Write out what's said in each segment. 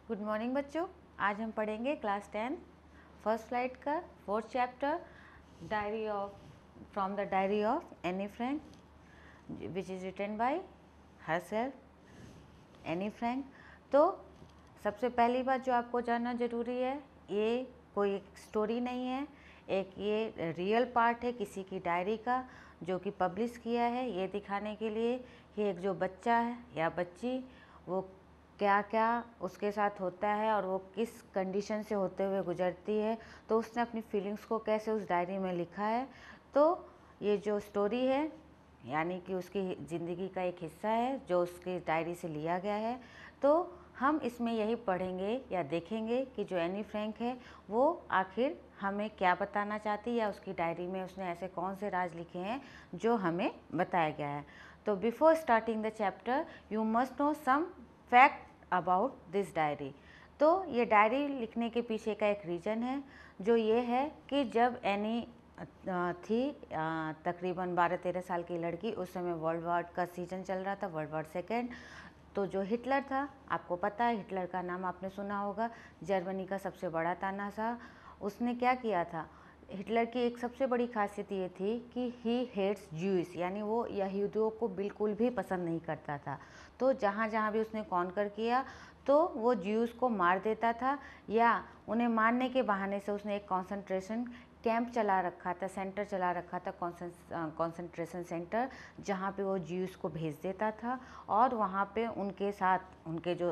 Good morning बच्चों। आज हम पढ़ेंगे क्लास 10 फर्स्ट स्लाइड का 4th chapter diary of from the diary of Anne Frank which is written by herself Anne Frank. तो सबसे पहली बात जो आपको जानना ज़रूरी है, ये कोई एक स्टोरी नहीं है, एक ये रियल पार्ट है किसी की डायरी का जो कि पब्लिश किया है, ये दिखाने के लिए कि एक जो बच्चा है या बच्ची वो क्या क्या उसके साथ होता है और वो किस कंडीशन से होते हुए गुजरती है, तो उसने अपनी फीलिंग्स को कैसे उस डायरी में लिखा है। तो ये जो स्टोरी है यानी कि उसकी ज़िंदगी का एक हिस्सा है जो उसकी डायरी से लिया गया है। तो हम इसमें यही पढ़ेंगे या देखेंगे कि जो एनी फ्रैंक है वो आखिर हमें क्या बताना चाहती है या उसकी डायरी में उसने ऐसे कौन से राज लिखे हैं जो हमें बताया गया है। तो before starting the chapter you must know some fact about this diary. तो ये डायरी लिखने के पीछे का एक रीज़न है जो ये है कि जब एनी थी तकरीबन 12-13 साल की लड़की, उस समय वर्ल्ड वॉर का सीजन चल रहा था, वर्ल्ड वॉर सेकेंड। तो जो हिटलर था, आपको पता है हिटलर का नाम आपने सुना होगा, जर्मनी का सबसे बड़ा तानाशाह। उसने क्या किया था, हिटलर की एक सबसे बड़ी खासियत ये थी कि ही हेट्स ज्यूस, यानी वो यहूदियों को बिल्कुल भी पसंद नहीं करता था। तो जहाँ जहाँ भी उसने कॉन्कर किया तो वो ज्यूस को मार देता था या उन्हें मारने के बहाने से उसने एक कॉन्सेंट्रेशन कैंप चला रखा था, सेंटर चला रखा था, कॉन्सेंट्रेशन सेंटर, जहाँ पे वो ज्यूस को भेज देता था और वहाँ पे उनके साथ उनके जो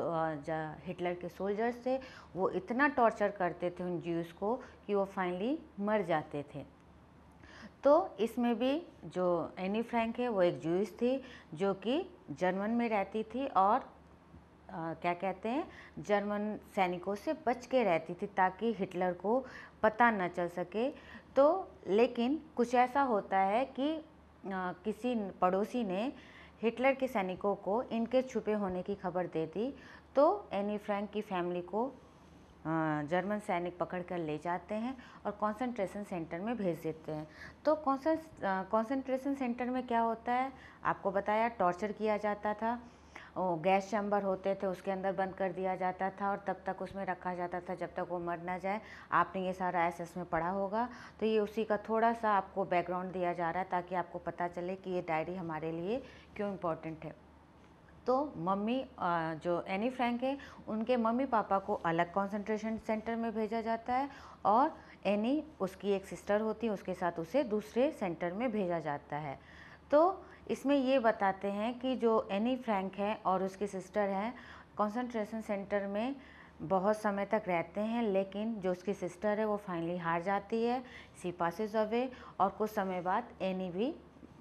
हिटलर के सोल्जर्स थे वो इतना टॉर्चर करते थे उन ज्यूस को कि वो फाइनली मर जाते थे। तो इसमें भी जो एनी फ्रैंक है वो एक ज्यूस थी जो कि जर्मन में रहती थी और क्या कहते हैं, जर्मन सैनिकों से बच के रहती थी ताकि हिटलर को पता न चल सके। तो लेकिन कुछ ऐसा होता है कि किसी पड़ोसी ने हिटलर के सैनिकों को इनके छुपे होने की खबर दे दी। तो एनी फ्रैंक की फैमिली को जर्मन सैनिक पकड़ कर ले जाते हैं और कंसंट्रेशन सेंटर में भेज देते हैं। तो कंसंट्रेशन सेंटर में क्या होता है, आपको बताया टॉर्चर किया जाता था, वो गैस चैम्बर होते थे उसके अंदर बंद कर दिया जाता था और तब तक उसमें रखा जाता था जब तक वो मर ना जाए। आपने ये सारा एसएस में पढ़ा होगा, तो ये उसी का थोड़ा सा आपको बैकग्राउंड दिया जा रहा है ताकि आपको पता चले कि ये डायरी हमारे लिए क्यों इम्पोर्टेंट है। तो मम्मी जो एनी फ्रैंक है उनके मम्मी पापा को अलग कंसंट्रेशन सेंटर में भेजा जाता है और एनी, उसकी एक सिस्टर होती है, उसके साथ उसे दूसरे सेंटर में भेजा जाता है। तो इसमें ये बताते हैं कि जो एनी फ्रैंक है और उसकी सिस्टर हैं कंसंट्रेशन सेंटर में बहुत समय तक रहते हैं, लेकिन जो उसकी सिस्टर है वो फाइनली हार जाती है, सी पासेस अवे, और कुछ समय बाद एनी भी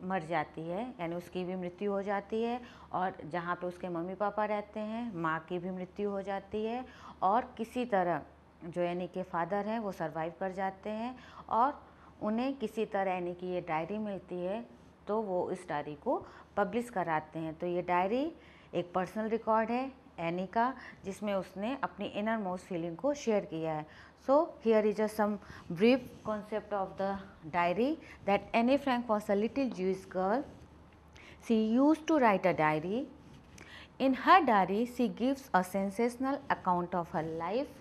मर जाती है, यानी उसकी भी मृत्यु हो जाती है। और जहाँ पे उसके मम्मी पापा रहते हैं माँ की भी मृत्यु हो जाती है और किसी तरह जो एनी के फादर हैं वो सरवाइव कर जाते हैं और उन्हें किसी तरह एनी की ये डायरी मिलती है तो वो इस डायरी को पब्लिश कराते हैं। तो ये डायरी एक पर्सनल रिकॉर्ड है एनी का जिसमें उसने अपनी इनर मोस्ट फीलिंग को शेयर किया है। So here is just some brief concept of the diary that Anne Frank was a little Jewish girl. She used to write a diary. In her diary, she gives a sensational account of her life.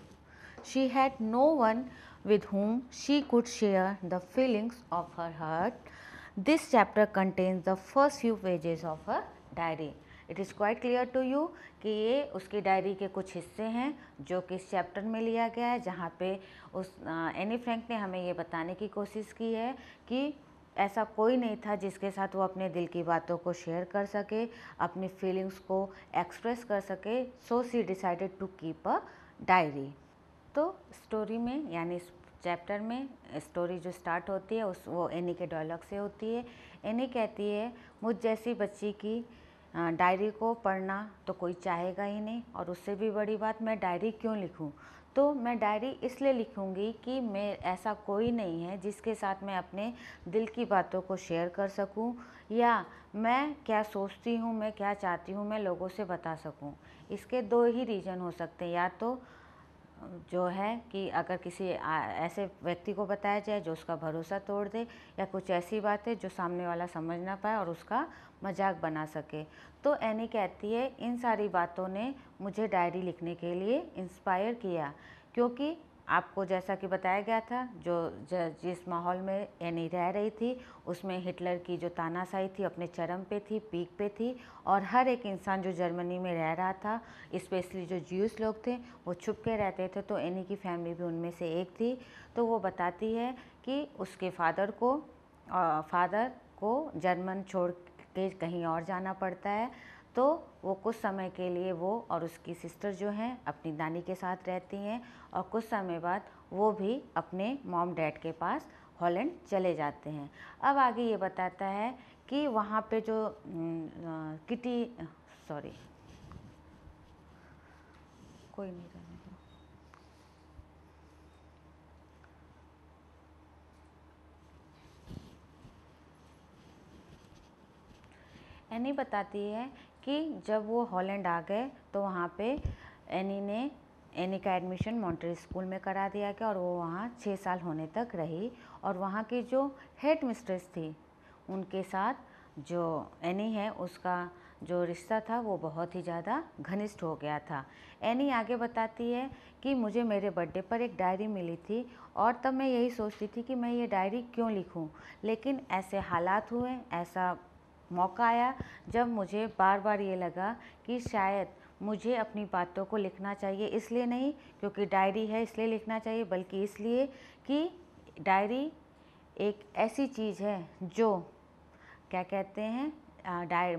She had no one with whom she could share the feelings of her heart. This chapter contains the first few pages of her diary. It is quite clear to you कि ये उसकी diary के कुछ हिस्से हैं जो कि इस चैप्टर में लिया गया है, जहाँ पे उस एनी फ्रैंक ने हमें ये बताने की कोशिश की है कि ऐसा कोई नहीं था जिसके साथ वो अपने दिल की बातों को शेयर कर सके, अपनी फीलिंग्स को एक्सप्रेस कर सके। So she decided to keep a diary. तो स्टोरी में यानी इस चैप्टर में स्टोरी जो स्टार्ट होती है उस वो एनी के डायलॉग से होती है। एनी कहती है, मुझ जैसी बच्ची की डायरी को पढ़ना तो कोई चाहेगा ही नहीं, और उससे भी बड़ी बात, मैं डायरी क्यों लिखूं? तो मैं डायरी इसलिए लिखूंगी कि मैं ऐसा कोई नहीं है जिसके साथ मैं अपने दिल की बातों को शेयर कर सकूं या मैं क्या सोचती हूं, मैं क्या चाहती हूं, मैं लोगों से बता सकूं। इसके दो ही रीज़न हो सकते हैं, या तो जो है कि अगर किसी ऐसे व्यक्ति को बताया जाए जो उसका भरोसा तोड़ दे, या कुछ ऐसी बात है जो सामने वाला समझ ना पाए और उसका मजाक बना सके। तो एनी कहती है इन सारी बातों ने मुझे डायरी लिखने के लिए इंस्पायर किया, क्योंकि आपको जैसा कि बताया गया था जिस माहौल में एनी रह रही थी उसमें हिटलर की जो तानाशाही थी अपने चरम पे थी, पीक पे थी, और हर एक इंसान जो जर्मनी में रह रहा था, स्पेशली जो ज्यूस लोग थे वो छुप के रहते थे, तो एनी की फैमिली भी उनमें से एक थी। तो वो बताती है कि उसके फादर को जर्मन छोड़ के कहीं और जाना पड़ता है, तो वो कुछ समय के लिए वो और उसकी सिस्टर जो हैं अपनी नानी के साथ रहती हैं, और कुछ समय बाद वो भी अपने मॉम डैड के पास हॉलैंड चले जाते हैं। अब आगे ये बताता है कि वहाँ पे जो कोई नहीं रहने दो। एनी बताती है कि जब वो हॉलैंड आ गए तो वहाँ पे एनी का एडमिशन मॉन्ट्रियल स्कूल में करा दिया गया, और वो वहाँ 6 साल होने तक रही। और वहाँ की जो हेड मिस्ट्रेस थी उनके साथ जो एनी है उसका जो रिश्ता था वो बहुत ही ज़्यादा घनिष्ठ हो गया था। एनी आगे बताती है कि मुझे मेरे बर्थडे पर एक डायरी मिली थी, और तब मैं यही सोचती थी कि मैं ये डायरी क्यों लिखूं, लेकिन ऐसे हालात हुए, ऐसा मौका आया जब मुझे बार बार ये लगा कि शायद मुझे अपनी बातों को लिखना चाहिए, इसलिए नहीं क्योंकि डायरी है इसलिए लिखना चाहिए, बल्कि इसलिए कि डायरी एक ऐसी चीज़ है जो क्या कहते हैं,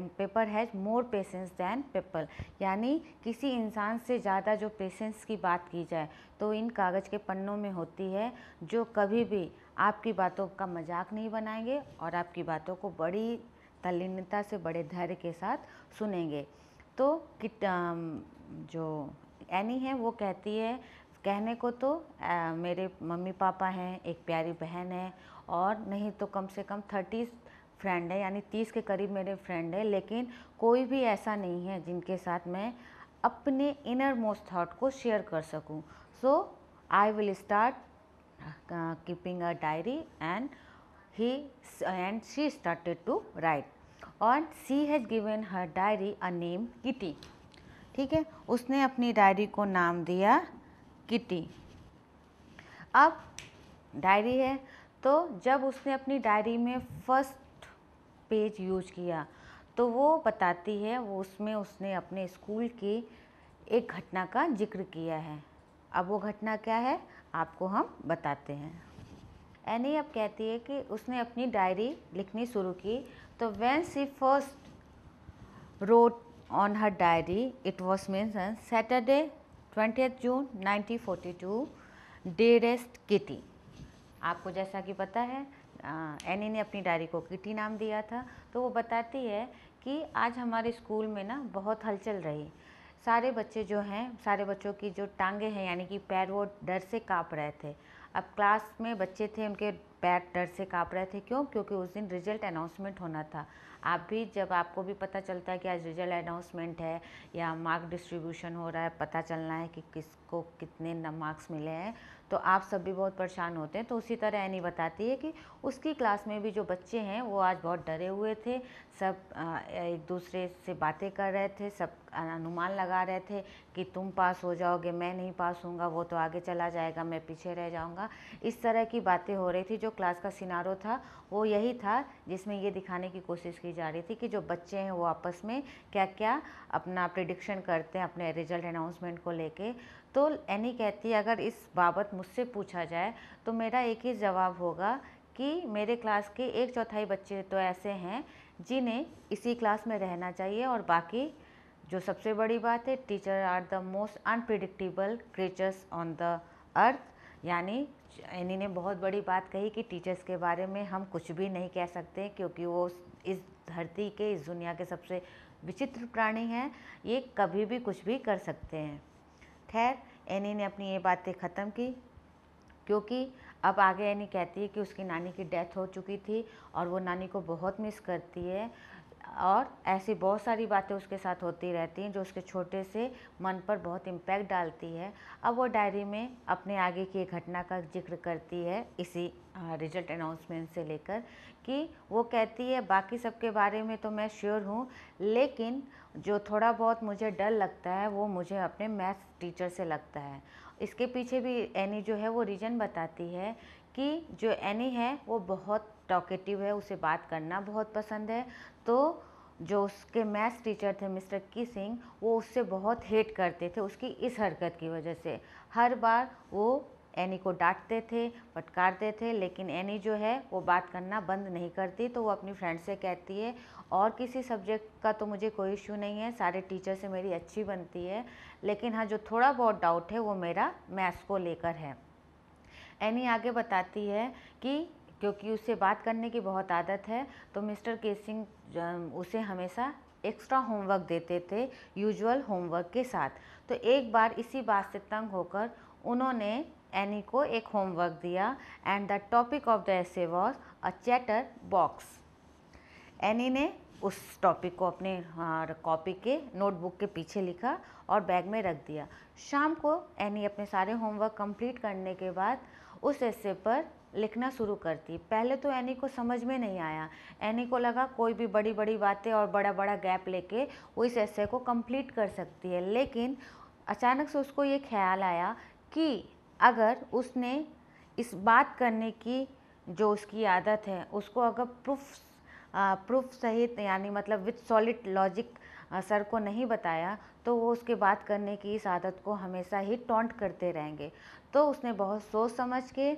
paper has more patience than people, यानी किसी इंसान से ज़्यादा जो पेशेंस की बात की जाए तो इन कागज़ के पन्नों में होती है, जो कभी भी आपकी बातों का मजाक नहीं बनाएंगे और आपकी बातों को बड़ी तल्लीनता से, बड़े धैर्य के साथ सुनेंगे। तो जो एनी है वो कहती है, कहने को तो मेरे मम्मी पापा हैं, एक प्यारी बहन है, और नहीं तो कम से कम 30 फ्रेंड है, यानी 30 के करीब मेरे फ्रेंड है, लेकिन कोई भी ऐसा नहीं है जिनके साथ मैं अपने इनर मोस्ट थॉट को शेयर कर सकूं। So I will start keeping a diary and she started to write, and she has given her diary a name Kitty। ठीक है, उसने अपनी डायरी को नाम दिया किटी। अब डायरी है, तो जब उसने अपनी डायरी में फर्स्ट पेज यूज किया तो वो बताती है, वो उसमें उसने अपने स्कूल की एक घटना का जिक्र किया है। अब वो घटना क्या है आपको हम बताते हैं। एनी अब कहती है कि उसने अपनी डायरी लिखनी शुरू की, तो when she first road on her diary it was mention Saturday 20 June 1942 dearest kitty. आपको जैसा कि पता है एनी ने अपनी डायरी को किटी नाम दिया था। तो वो बताती है कि आज हमारे स्कूल में ना बहुत हलचल रही, सारे बच्चे जो हैं, सारे बच्चों की जो टांगे हैं यानी कि पैर, वो डर से काँप रहे थे। अब क्लास में बच्चे थे, उनके पैर डर से काँप रहे थे। क्यों? क्योंकि उस दिन रिजल्ट अनाउंसमेंट होना था। आप भी जब आपको भी पता चलता है कि आज रिजल्ट अनाउंसमेंट है या मार्क डिस्ट्रीब्यूशन हो रहा है, पता चलना है कि किसको कितने मार्क्स मिले हैं, तो आप सब भी बहुत परेशान होते हैं। तो उसी तरह एनी बताती है कि उसकी क्लास में भी जो बच्चे हैं वो आज बहुत डरे हुए थे, सब एक दूसरे से बातें कर रहे थे, सब अनुमान लगा रहे थे कि तुम पास हो जाओगे, मैं नहीं पास होऊंगा, वो तो आगे चला जाएगा, मैं पीछे रह जाऊंगा। इस तरह की बातें हो रही थी। जो क्लास का सिनारो था वो यही था, जिसमें ये दिखाने की कोशिश की जा रही थी कि जो बच्चे हैं वो आपस में क्या क्या अपना प्रिडिक्शन करते हैं अपने रिजल्ट अनाउंसमेंट को लेके। तो एनी कहती है अगर इस बाबत मुझसे पूछा जाए तो मेरा एक ही जवाब होगा कि मेरे क्लास के 1/4 बच्चे तो ऐसे हैं जिन्हें इसी क्लास में रहना चाहिए, और बाकी जो सबसे बड़ी बात है, teacher are the most unpredictable creatures on the earth. यानी एनी ने बहुत बड़ी बात कही कि टीचर्स के बारे में हम कुछ भी नहीं कह सकते, क्योंकि वो इस धरती के, इस दुनिया के सबसे विचित्र प्राणी हैं, ये कभी भी कुछ भी कर सकते हैं। खैर, एनी ने अपनी ये बातें ख़त्म की, क्योंकि अब आगे एनी कहती है कि उसकी नानी की डेथ हो चुकी थी और वो नानी को बहुत मिस करती है। और ऐसी बहुत सारी बातें उसके साथ होती रहती हैं जो उसके छोटे से मन पर बहुत इम्पैक्ट डालती है। अब वो डायरी में अपने आगे की एक घटना का जिक्र करती है इसी रिजल्ट अनाउंसमेंट से लेकर, कि वो कहती है बाकी सब के बारे में तो मैं श्योर हूँ, लेकिन जो थोड़ा बहुत मुझे डर लगता है वो मुझे अपने मैथ्स टीचर से लगता है। इसके पीछे भी एनी जो है वो रीज़न बताती है कि जो एनी है वो बहुत टॉकेटिव है, उसे बात करना बहुत पसंद है। तो जो उसके मैथ्स टीचर थे मिस्टर की सिंह, वो उससे बहुत हेट करते थे उसकी इस हरकत की वजह से। हर बार वो एनी को डांटते थे, फटकारते थे, लेकिन एनी जो है वो बात करना बंद नहीं करती। तो वो अपनी फ्रेंड से कहती है और किसी सब्जेक्ट का तो मुझे कोई इशू नहीं है, सारे टीचर से मेरी अच्छी बनती है, लेकिन हाँ जो थोड़ा बहुत डाउट है वो मेरा मैथ्स को लेकर है। एनी आगे बताती है कि क्योंकि उसे बात करने की बहुत आदत है, तो मिस्टर केसिंग उसे हमेशा एक्स्ट्रा होमवर्क देते थे यूजुअल होमवर्क के साथ। तो एक बार इसी बात से तंग होकर उन्होंने एनी को एक होमवर्क दिया and the topic of the essay was a chatter box. Anne ने उस टॉपिक को अपने कॉपी के नोटबुक के पीछे लिखा और बैग में रख दिया। शाम को एनी अपने सारे होमवर्क कंप्लीट करने के बाद उस एसे पर लिखना शुरू करती। पहले तो एनी को समझ में नहीं आया, एनी को लगा कोई भी बड़ी बड़ी बातें और बड़ा बड़ा गैप लेके वो इस एसे को कंप्लीट कर सकती है, लेकिन अचानक से उसको ये ख्याल आया कि अगर उसने इस बात करने की जो उसकी आदत है उसको अगर प्रूफ सहित यानी मतलब विथ सॉलिड लॉजिक सर को नहीं बताया, तो वो उसके बात करने की इस आदत को हमेशा ही टॉन्ट करते रहेंगे। तो उसने बहुत सोच समझ के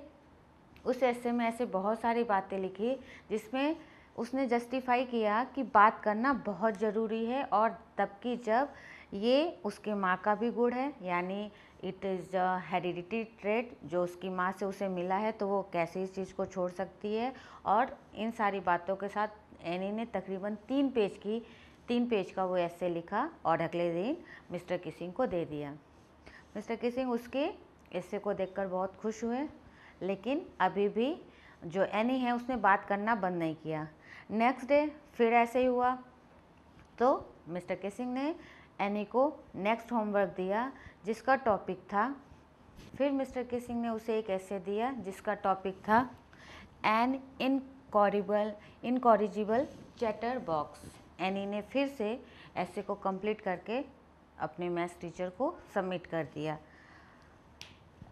उस ऐसे में ऐसे बहुत सारी बातें लिखी जिसमें उसने जस्टिफाई किया कि बात करना बहुत ज़रूरी है, और तब कि जब ये उसके माँ का भी गुण है, यानी इट इज़ हेरिडिटी ट्रेट जो उसकी माँ से उसे मिला है, तो वो कैसे इस चीज़ को छोड़ सकती है। और इन सारी बातों के साथ एनी ने तकरीबन 3 पेज का वो ऐसे लिखा और अगले दिन मिस्टर किसिंग को दे दिया। मिस्टर किसिंग उसके ऐसे को देखकर बहुत खुश हुए, लेकिन अभी भी जो एनी है उसने बात करना बंद नहीं किया। नेक्स्ट डे फिर ऐसे ही हुआ, तो मिस्टर किसिंग ने एनी को नेक्स्ट होमवर्क दिया जिसका टॉपिक था, फिर मिस्टर किसिंग ने उसे एक ऐसे दिया जिसका टॉपिक था an incorrigible chatter box. Anne ने फिर से ऐसे को कंप्लीट करके अपने मैथ्स टीचर को सबमिट कर दिया।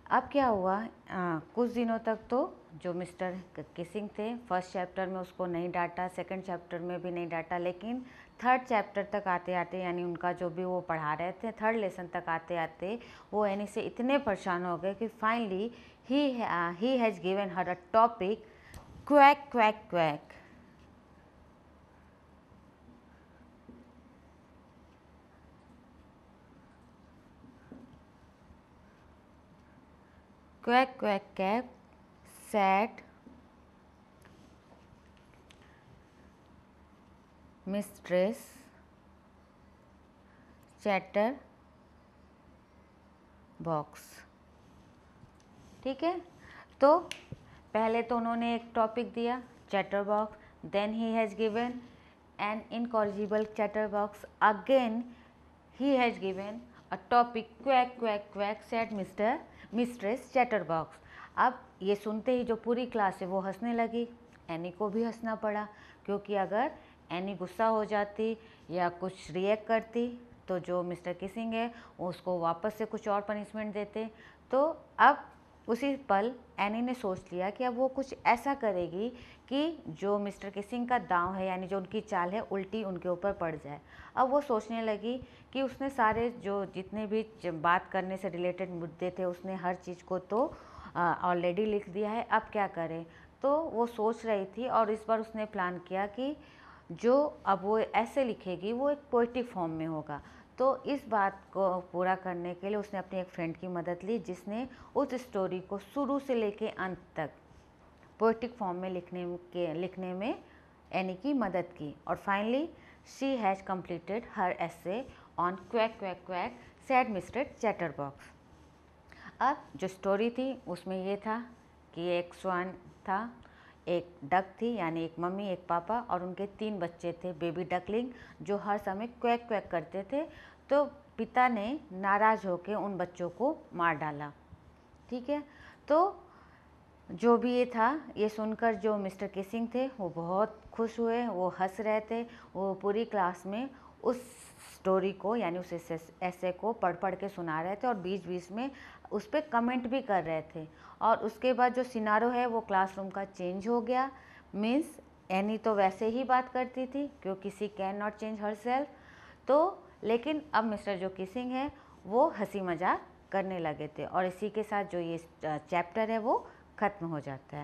अब क्या हुआ, कुछ दिनों तक तो जो मिस्टर किसिंग थे फर्स्ट चैप्टर में उसको नहीं डांटा, सेकंड चैप्टर में भी नहीं डांटा, लेकिन थर्ड चैप्टर तक आते आते, यानी उनका जो भी वो पढ़ा रहे थे थर्ड लेसन तक आते आते वो एनी से इतने परेशान हो गए कि finally he has given her a topic quack quack quack. Quack quack cap sat mistress chatter box. ठीक है, तो पहले तो उन्होंने एक टॉपिक दिया chatter box, then he has given an incorrigible chatter box, again he has given a topic quack quack quack said mistress chatter box. अब ये सुनते ही जो पूरी क्लास है वो हंसने लगी, एनी को भी हंसना पड़ा, क्योंकि अगर एनी गुस्सा हो जाती या कुछ रिएक्ट करती तो जो मिस्टर किसिंग है उसको वापस से कुछ और पनिशमेंट देते। तो अब उसी पल एनी ने सोच लिया कि अब वो कुछ ऐसा करेगी कि जो मिस्टर किसिंग का दांव है, यानी जो उनकी चाल है, उल्टी उनके ऊपर पड़ जाए। अब वो सोचने लगी कि उसने सारे जो जितने भी बात करने से रिलेटेड मुद्दे थे उसने हर चीज़ को तो ऑलरेडी लिख दिया है, अब क्या करें। तो वो सोच रही थी और इस बार उसने प्लान किया कि जो अब वो ऐसे लिखेगी वो एक पोएटिक फॉर्म में होगा। तो इस बात को पूरा करने के लिए उसने अपनी एक फ्रेंड की मदद ली जिसने उस स्टोरी को शुरू से लेके अंत तक पोएटिक फॉर्म में लिखने में एनी की मदद की, और finally she has completed her essay on quack quack quack sad mister chatter box. अब जो स्टोरी थी उसमें ये था कि एक स्वान था, एक डक थी, यानी एक मम्मी एक पापा और उनके 3 बच्चे थे बेबी डकलिंग, जो हर समय क्वैक क्वैक करते थे। तो पिता ने नाराज़ होकर उन बच्चों को मार डाला। ठीक है, तो जो भी ये था, ये सुनकर जो मिस्टर किसिंग थे वो बहुत खुश हुए, वो हंस रहे थे। वो पूरी क्लास में उस स्टोरी को, यानी उस ऐसे को पढ़ पढ़ के सुना रहे थे और बीच बीच में उस पर कमेंट भी कर रहे थे। और उसके बाद जो सिनारो है वो क्लासरूम का चेंज हो गया। मीन्स एनी तो वैसे ही बात करती थी क्योंकि she can not change herself, तो लेकिन अब मिस्टर जो किसिंग है वो हंसी मजाक करने लगे थे। और इसी के साथ जो ये चैप्टर है वो ख़त्म हो जाता है।